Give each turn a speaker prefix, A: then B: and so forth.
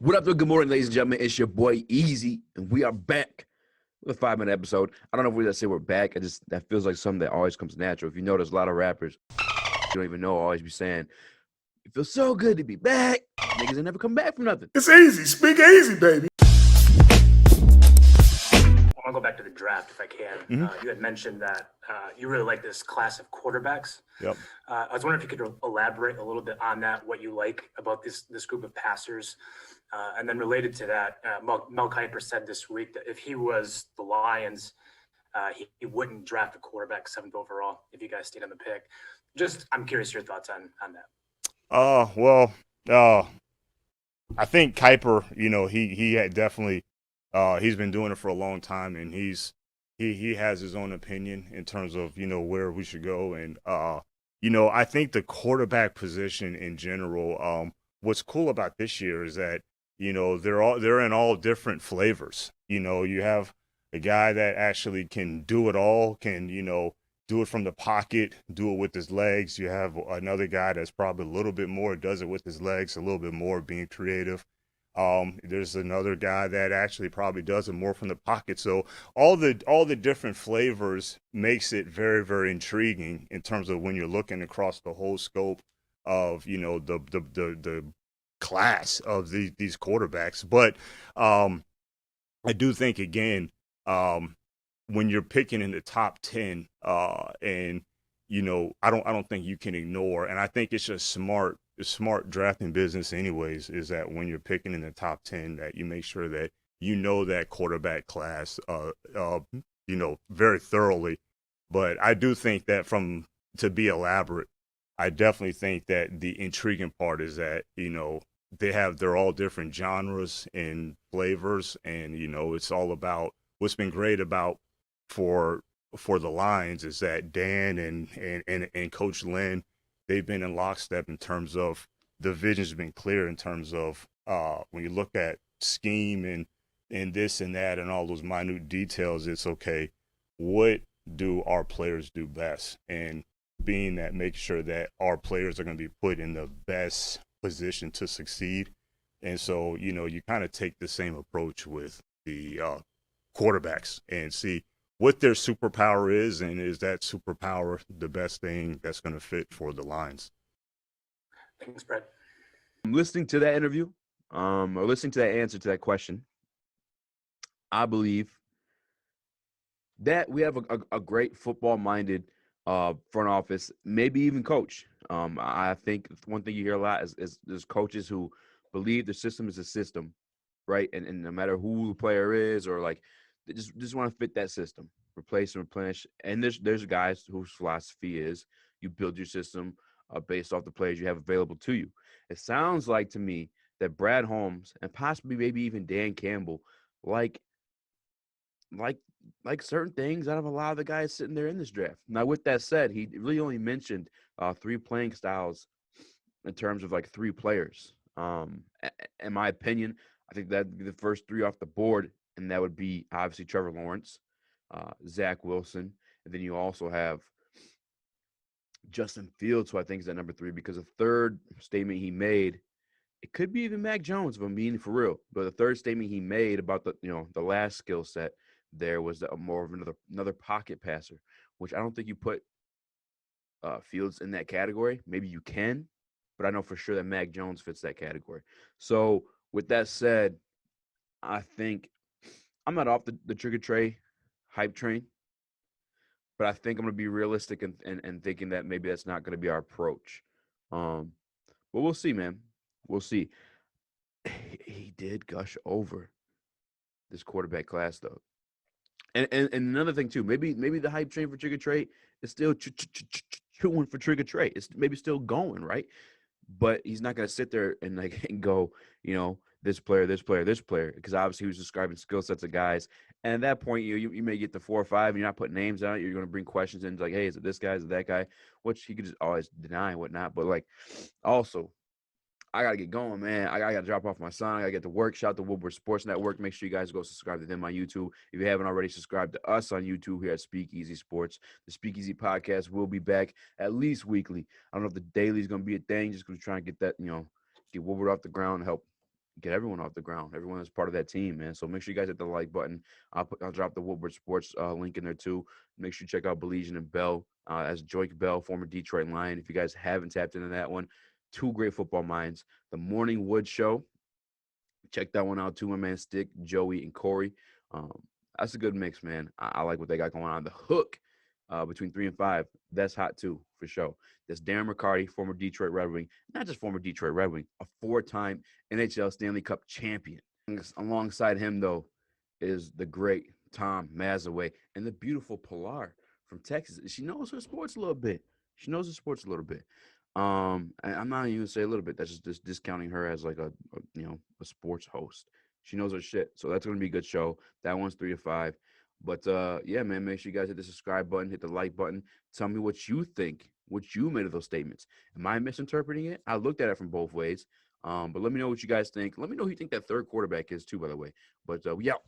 A: What up, good morning, ladies and gentlemen? It's your boy Eazy, and we are back with a 5-minute episode. I don't know if we say we're back. That feels like something that always comes natural. If you notice, a lot of rappers you don't even know always be saying, "It feels so good to be back." Niggas ain't never come back from nothing.
B: It's easy. Speak easy, baby.
C: I want to go back to the draft if I can. You had mentioned that you really like this class of quarterbacks.
B: Yep.
C: I was wondering if you could elaborate a little bit on that, what you like about this group of passers. And then related to that, Mel Kiper said this week that if he was the Lions, he wouldn't draft a quarterback 7th overall if you guys stayed on the pick. I'm curious your thoughts on that.
B: I think Kuiper, he had definitely he's been doing it for a long time, and he has his own opinion in terms of where we should go, and I think the quarterback position in general. What's cool about this year is that they're in all different flavors. You have a guy that actually can do it all, can do it from the pocket, do it with his legs. You have another guy that's probably a little bit more does it with his legs, a little bit more being creative. There's another guy that actually probably does it more from the pocket. So all the different flavors makes it very, very intriguing in terms of when you're looking across the whole scope of the class of these quarterbacks. But I do think again. When you're picking in the top 10, and I don't think you can ignore, and I think it's just smart drafting business anyways, is that when you're picking in the top 10, that you make sure that that quarterback class, very thoroughly. But I do think that to be elaborate, I definitely think that the intriguing part is that they're all different genres and flavors, and it's all about what's been great about for the Lions is that Dan and Coach Lynn, they've been in lockstep in terms of the vision's been clear in terms of when you look at scheme and this and that and all those minute details, it's okay, what do our players do best? And being that, make sure that our players are going to be put in the best position to succeed. And so, you kind of take the same approach with the quarterbacks and see what their superpower is, and is that superpower the best thing that's going to fit for the Lions?
C: Thanks, Brad.
A: I'm listening to that interview, or listening to that answer to that question. I believe that we have a great football-minded front office, maybe even coach. I think one thing you hear a lot is there's coaches who believe the system is a system, right? And no matter who the player is, or like, they just want to fit that system, replace and replenish. And there's guys whose philosophy is you build your system based off the players you have available to you. It sounds like to me that Brad Holmes and possibly maybe even Dan Campbell like certain things out of a lot of the guys sitting there in this draft. Now, with that said, he really only mentioned 3 playing styles in terms of like 3 players. In my opinion, I think that'd be the first 3 off the board, and that would be obviously Trevor Lawrence, Zach Wilson, and then you also have Justin Fields, who I think is at number 3, because the third statement he made, it could be even Mac Jones, if I'm being for real. But the third statement he made about the last skill set there was more of another pocket passer, which I don't think you put Fields in that category. Maybe you can, but I know for sure that Mac Jones fits that category. So with that said, I think I'm not off the Trigger Trey hype train, but I think I'm going to be realistic and thinking that maybe that's not going to be our approach. But we'll see, man. We'll see. He did gush over this quarterback class, though. And another thing, too, maybe the hype train for Trigger Trey is still chewing for Trigger Trey. It's maybe still going, right? But he's not going to sit there and and go, this player, because obviously he was describing skill sets of guys. And at that point, you may get to 4 or 5, and you're not putting names on it. You're going to bring questions in, like, hey, is it this guy? Is it that guy? Which he could just always deny and whatnot. But, also, I got to get going, man. I got to drop off my son. I got to get to work. Shout out to Woodward Sports Network. Make sure you guys go subscribe to them on YouTube. If you haven't already, subscribed to us on YouTube here at Speakeasy Sports. The Speakeasy podcast will be back at least weekly. I don't know if the daily is going to be a thing, just because we're trying to get that, get Woodward off the ground and help get everyone off the ground. Everyone is part of that team, man. So make sure you guys hit the like button. I'll drop the Woodward Sports link in there too. Make sure you check out Belize and Bell as Joik Bell, former Detroit Lion. If you guys haven't tapped into that one, two great football minds. The Morning Wood Show. Check that one out too, my man Stick, Joey, and Corey. Um, that's a good mix, man. I like what they got going on. The Hook between 3 and 5, that's hot too, for sure. That's Darren McCarty, former Detroit Red Wing, not just former Detroit Red Wing, a 4-time NHL Stanley Cup champion. Alongside him, though, is the great Tom Mazaway and the beautiful Pilar from Texas. She knows her sports a little bit. She knows her sports a little bit. And I'm not even gonna say a little bit. That's just discounting her as like a sports host. She knows her shit. So that's gonna be a good show. That one's 3 to 5. But yeah, man, make sure you guys hit the subscribe button, hit the like button. Tell me what you think, what you made of those statements. Am I misinterpreting it? I looked at it from both ways. But let me know what you guys think. Let me know who you think that third quarterback is too, by the way. But we out.